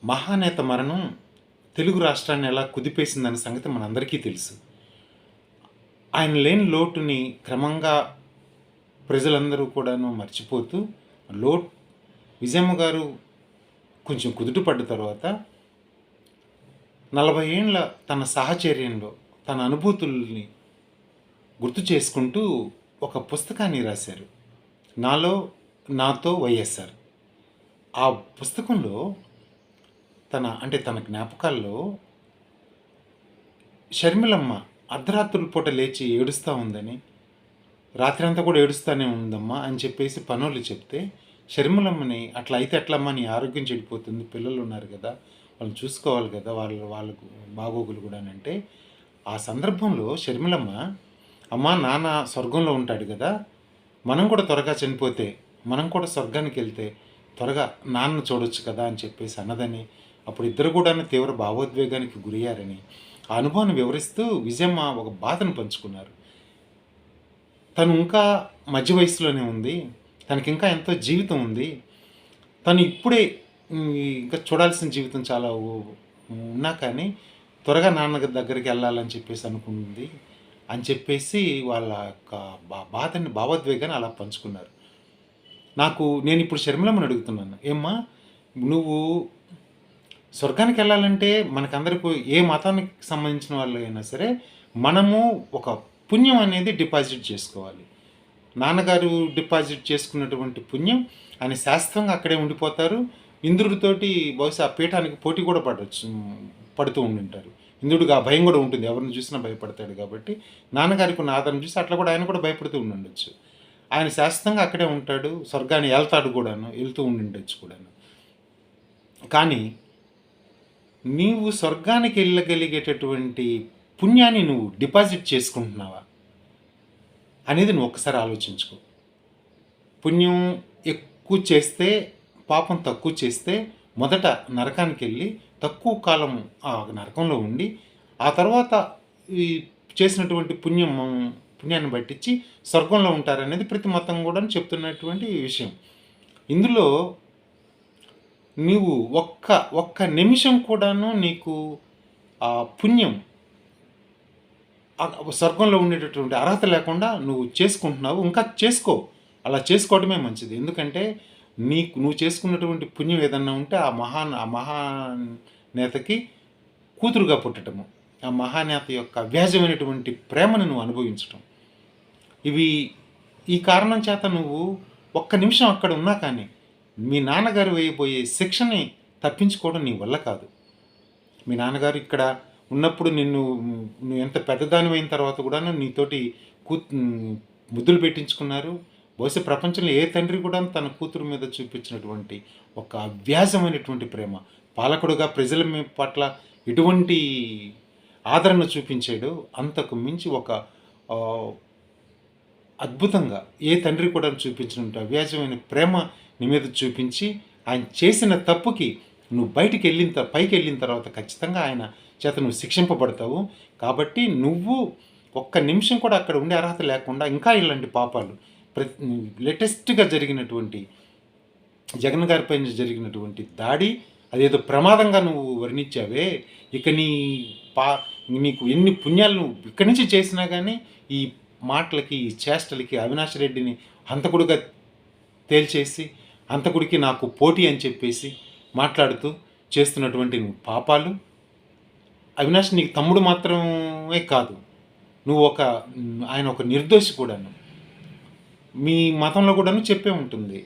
మహానేత మరణం తెలుగు రాష్ట్రాన్ని ఎలా కుదిపేసిందన్న సంగతి మనందరికీ తెలుసు. ఆయన లేని లోటుని క్రమంగా ప్రజలందరూ కూడాను మర్చిపోతూ విజయమ్మ గారు కొంచెం కుదుటపడ్డ తర్వాత 40 ఏండ్ల తన సాహచర్యంలో తన అనుభూతుల్ని గుర్తు చేసుకుంటూ ఒక పుస్తకాన్ని రాశారు. నాతో వైఎస్ఆర్. ఆ పుస్తకంలో తన జ్ఞాపకాల్లో షర్మిలమ్మ అర్ధరాత్రుల పూట లేచి ఏడుస్తూ ఉందని, రాత్రి అంతా కూడా ఏడుస్తూనే ఉందమ్మా అని చెప్పేసి పనోళ్ళు చెప్తే, షర్మిలమ్మని అట్లా అయితే ఎట్లమ్మా, నీ ఆరోగ్యం చెడిపోతుంది, పిల్లలు ఉన్నారు కదా, వాళ్ళని చూసుకోవాలి కదా, వాళ్ళకు బాగోగులు కూడా అని అంటే, ఆ సందర్భంలో షర్మిలమ్మ, అమ్మా నాన్న స్వర్గంలో ఉంటాడు కదా, మనం కూడా త్వరగా చనిపోతే, మనం కూడా స్వర్గానికి వెళ్తే త్వరగా నాన్న చూడొచ్చు కదా అని చెప్పేసి అన్నదని, అప్పుడు ఇద్దరు కూడా తీవ్ర భావోద్వేగానికి గురయ్యారని ఆ అనుభవాన్ని వివరిస్తూ విజయమ్మ ఒక బాధను పంచుకున్నారు. తను ఇంకా మధ్య వయసులోనే ఉంది, తనకి ఇంకా ఎంతో జీవితం ఉంది, తను ఇప్పుడే ఇంకా చూడాల్సిన జీవితం చాలా ఉన్నా కానీ త్వరగా నాన్న దగ్గరికి వెళ్ళాలని చెప్పేసి అనుకుంది అని చెప్పేసి వాళ్ళ యొక్క బాధని భావోద్వేగాన్ని అలా పంచుకున్నారు. నేను ఇప్పుడు షర్మిలమ్మని అడుగుతున్నాను, ఏమ్మా నువ్వు స్వర్గానికి వెళ్ళాలంటే మనకందరికీ ఏ మతానికి సంబంధించిన వాళ్ళు అయినా సరే మనము ఒక పుణ్యం అనేది డిపాజిట్ చేసుకోవాలి. నాన్నగారు డిపాజిట్ చేసుకున్నటువంటి పుణ్యం ఆయన శాశ్వతంగా అక్కడే ఉండిపోతారు. ఇంద్రుడితోటి బహుశా ఆ పీఠానికి పోటీ కూడా పడుతూ ఉండింటారు. ఇంద్రుడికి ఆ భయం కూడా ఉంటుంది, ఎవరిని చూసినా భయపడతాడు కాబట్టి నాన్నగారికి ఉన్న ఆదరణ చూసి అట్లా కూడా ఆయన కూడా భయపడుతూ ఉండుండొచ్చు. ఆయన శాశ్వతంగా అక్కడే ఉంటాడు, స్వర్గాన్ని వెళ్తూ ఉండిండొచ్చు కూడాను. కానీ నీవు స్వర్గానికి వెళ్ళగలిగేటటువంటి పుణ్యాన్ని నువ్వు డిపాజిట్ చేసుకుంటున్నావా అనేది నువ్వు ఒక్కసారి ఆలోచించుకో. పుణ్యం ఎక్కువ చేస్తే, పాపం తక్కువ చేస్తే మొదట నరకానికి వెళ్ళి తక్కువ కాలం ఆ నరకంలో ఉండి, ఆ తర్వాత ఈ చేసినటువంటి పుణ్యాన్ని బట్టించి స్వర్గంలో ఉంటారనేది ప్రతి మతం కూడా చెప్తున్నటువంటి విషయం. ఇందులో నీవు ఒక్క నిమిషం కూడాను నీకు ఆ పుణ్యం స్వర్గంలో ఉండేటటువంటి అర్హత లేకుండా నువ్వు చేసుకుంటున్నావు. ఇంకా చేసుకో, అలా చేసుకోవడమే మంచిది. ఎందుకంటే నువ్వు చేసుకున్నటువంటి పుణ్యం ఏదన్నా ఉంటే ఆ మహానేతకి కూతురుగా పుట్టడము, ఆ మహానేత యొక్క వ్యాజమైనటువంటి ప్రేమను నువ్వు అనుభవించటం, ఈ కారణం చేత నువ్వు ఒక్క నిమిషం అక్కడ ఉన్నా కానీ మీ నాన్నగారు వేయబోయే శిక్షని తప్పించుకోవడం నీ వల్ల కాదు. మీ నాన్నగారు ఇక్కడ ఉన్నప్పుడు నువ్వు ఎంత పెద్దదాని అయిన తర్వాత కూడా నీతోటి ముద్దులు పెట్టించుకున్నారు. బహుశా ప్రపంచంలో ఏ తండ్రి కూడా తన కూతురు మీద చూపించినటువంటి ఒక అవ్యాజమైనటువంటి ప్రేమ, పాలకుడుగా ప్రజల పట్ల ఎటువంటి ఆదరణ చూపించాడు, అంతకు మించి ఒక అద్భుతంగా ఏ తండ్రి కూడా చూపించినటువంటి అవ్యాజమైన ప్రేమ నీ మీద చూపించి, ఆయన చేసిన తప్పుకి నువ్వు పైకి వెళ్ళిన తర్వాత ఖచ్చితంగా ఆయన చేత నువ్వు శిక్షింపబడతావు. కాబట్టి నువ్వు ఒక్క నిమిషం కూడా అక్కడ ఉండే అర్హత లేకుండా ఇంకా ఇలాంటి పాపాలు లేటెస్ట్గా జరిగినటువంటి జగన్ గారిపై జరిగినటువంటి దాడి, అదేదో ప్రమాదంగా నువ్వు వర్ణించావే, ఇక నీకు ఎన్ని పుణ్యాలు నువ్వు ఇక్కడి నుంచి చేసినా కానీ ఈ మాటలకి, ఈ చేష్టలకి అవినాష్ రెడ్డిని హంతకుడిగా తేల్చేసి, హంతకుడికి నాకు పోటీ అని చెప్పేసి మాట్లాడుతూ చేస్తున్నటువంటి పాపాలు. అవినాష్ నీకు తమ్ముడు మాత్రమే కాదు, ఆయన ఒక నిర్దోషి కూడాను. మీ మతంలో కూడాను చెప్పే ఉంటుంది,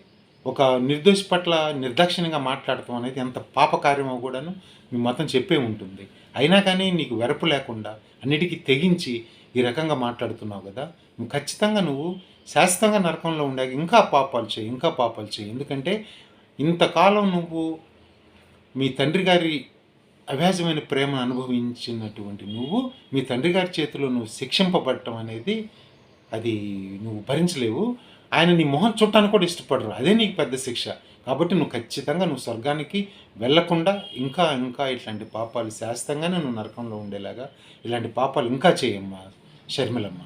ఒక నిర్దోషి పట్ల నిర్దాక్షిణ్యంగా మాట్లాడటం అనేది ఎంత పాపకార్యమో కూడాను మీ మతం చెప్పే ఉంటుంది. అయినా కానీ నీకు వెరపు లేకుండా అన్నిటికీ తెగించి ఈ రకంగా మాట్లాడుతున్నావు కదా, ఖచ్చితంగా నువ్వు శాశ్వతంగా నరకంలో ఉండే ఇంకా పాపాలు చేయి. ఎందుకంటే ఇంతకాలం నువ్వు మీ తండ్రి గారి అవ్యాజమైన ప్రేమను అనుభవించినటువంటి నువ్వు మీ తండ్రి గారి చేతిలో నువ్వు శిక్షింపబడటం అనేది అది నువ్వు భరించలేవు. ఆయన నీ మొహం చూడటానికి కూడా ఇష్టపడరు, అదే నీకు పెద్ద శిక్ష. కాబట్టి నువ్వు ఖచ్చితంగా స్వర్గానికి వెళ్లకుండా ఇంకా ఇట్లాంటి పాపాలు శాశ్వతంగానే నువ్వు నరకంలో ఉండేలాగా ఇలాంటి పాపాలు ఇంకా చేయమ్మా షర్మిలమ్మ.